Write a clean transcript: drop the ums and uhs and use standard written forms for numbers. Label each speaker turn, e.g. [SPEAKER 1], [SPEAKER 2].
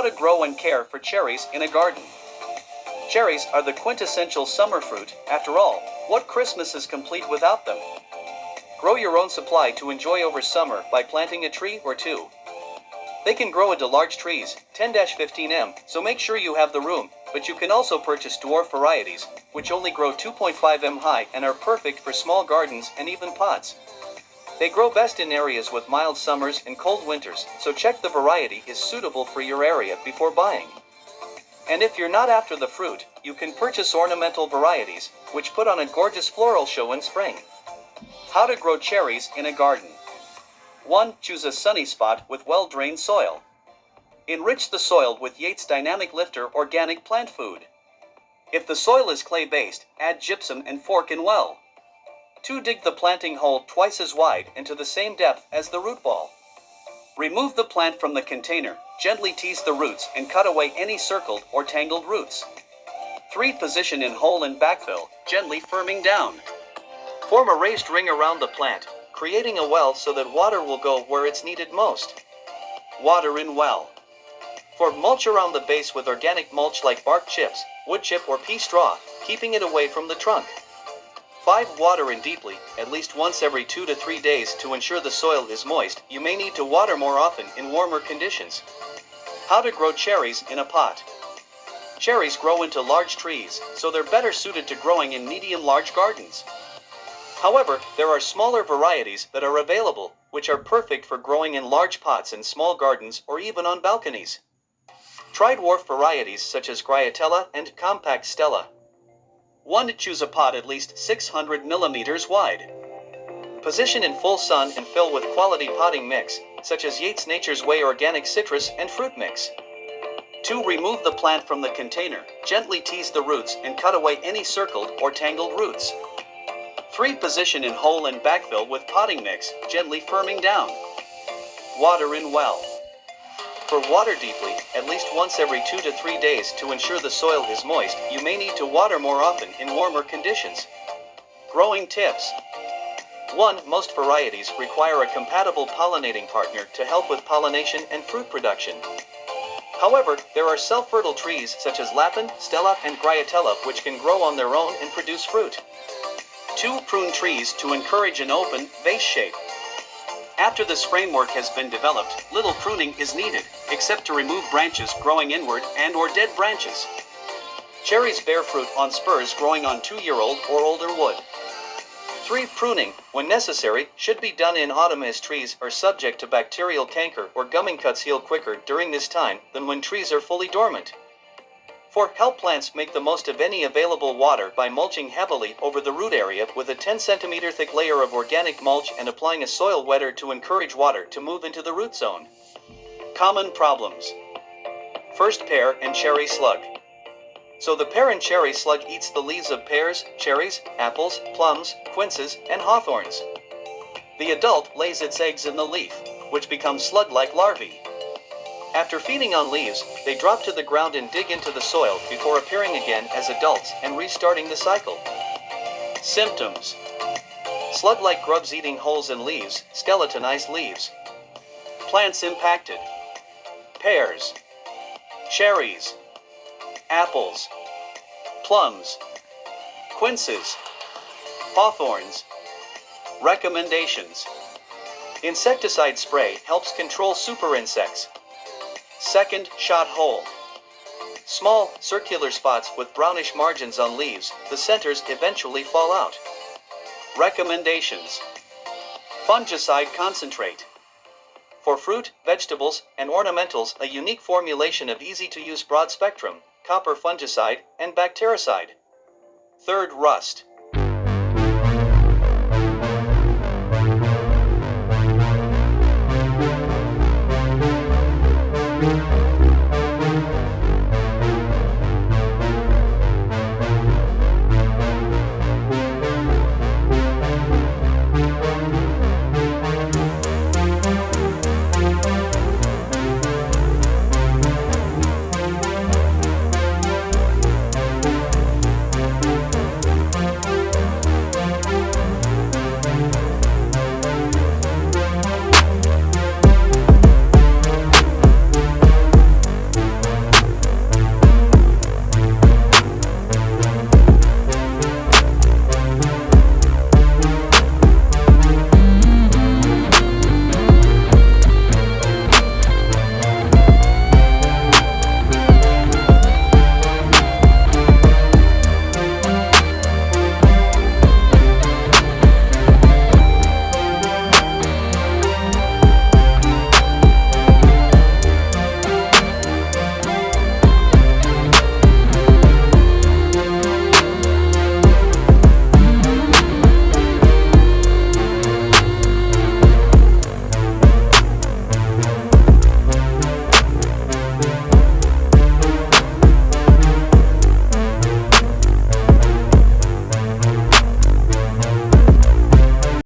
[SPEAKER 1] How to grow and care for cherries in a garden. Cherries are the quintessential summer fruit. After all, what Christmas is complete without them? Grow your own supply to enjoy over summer by planting a tree or two. They can grow into large trees, 10-15 m, so make sure you have the room, but you can also purchase dwarf varieties, which only grow 2.5 m high and are perfect for small gardens and even pots. They grow best in areas with mild summers and cold winters, so check the variety is suitable for your area before buying. And if you're not after the fruit, you can purchase ornamental varieties, which put on a gorgeous floral show in spring. How to grow cherries in a garden. 1. Choose a sunny spot with well-drained soil. Enrich the soil with Yates Dynamic Lifter organic plant food. If the soil is clay-based, add gypsum and fork in well. 2. Dig the planting hole twice as wide and to the same depth as the root ball. Remove the plant from the container, gently tease the roots and cut away any circled or tangled roots. 3. Position in hole and backfill, gently firming down. Form a raised ring around the plant, creating a well so that water will go where it's needed most. Water in well. For mulch around the base with organic mulch like bark chips, wood chip or pea straw, keeping it away from the trunk. 5. Water in deeply, at least once every 2 to 3 days to ensure the soil is moist. You may need to water more often in warmer conditions. How to grow cherries in a pot. Cherries grow into large trees, so they're better suited to growing in medium-large gardens. However, there are smaller varieties that are available, which are perfect for growing in large pots in small gardens or even on balconies. Try dwarf varieties such as Grietella and Compact Stella. 1. Choose a pot at least 600 millimeters wide. Position in full sun and fill with quality potting mix, such as Yates Nature's Way organic citrus and fruit mix. 2. Remove the plant from the container, gently tease the roots and cut away any circled or tangled roots. 3. Position in hole and backfill with potting mix, gently firming down. Water in well. For water deeply, at least once every 2 to 3 days to ensure the soil is moist. You may need to water more often in warmer conditions. Growing tips. 1. Most varieties require a compatible pollinating partner to help with pollination and fruit production. However, there are self-fertile trees such as Lapin, Stella, and Grietella which can grow on their own and produce fruit. 2. Prune trees to encourage an open, vase shape. After this framework has been developed, little pruning is needed, except to remove branches growing inward and/or dead branches. Cherries bear fruit on spurs growing on 2-year-old or older wood. 3. Pruning, when necessary, should be done in autumn as trees are subject to bacterial canker or gumming cuts heal quicker during this time than when trees are fully dormant. 4. Help plants make the most of any available water by mulching heavily over the root area with a 10 cm thick layer of organic mulch and applying a soil wetter to encourage water to move into the root zone. Common problems. First, pear and cherry slug. So the pear and cherry slug eats the leaves of pears, cherries, apples, plums, quinces, and hawthorns. The adult lays its eggs in the leaf, which become slug-like larvae. After feeding on leaves, they drop to the ground and dig into the soil before appearing again as adults and restarting the cycle. Symptoms. Slug-like grubs eating holes in leaves, skeletonized leaves. Plants impacted. Pears, cherries, apples, plums, quinces, hawthorns. Recommendations. Insecticide spray helps control super insects. Second, shot hole. Small, circular spots with brownish margins on leaves, the centers eventually fall out. Recommendations. Fungicide concentrate. For fruit, vegetables, and ornamentals, a unique formulation of easy-to-use broad-spectrum, copper fungicide, and bactericide. Third, rust.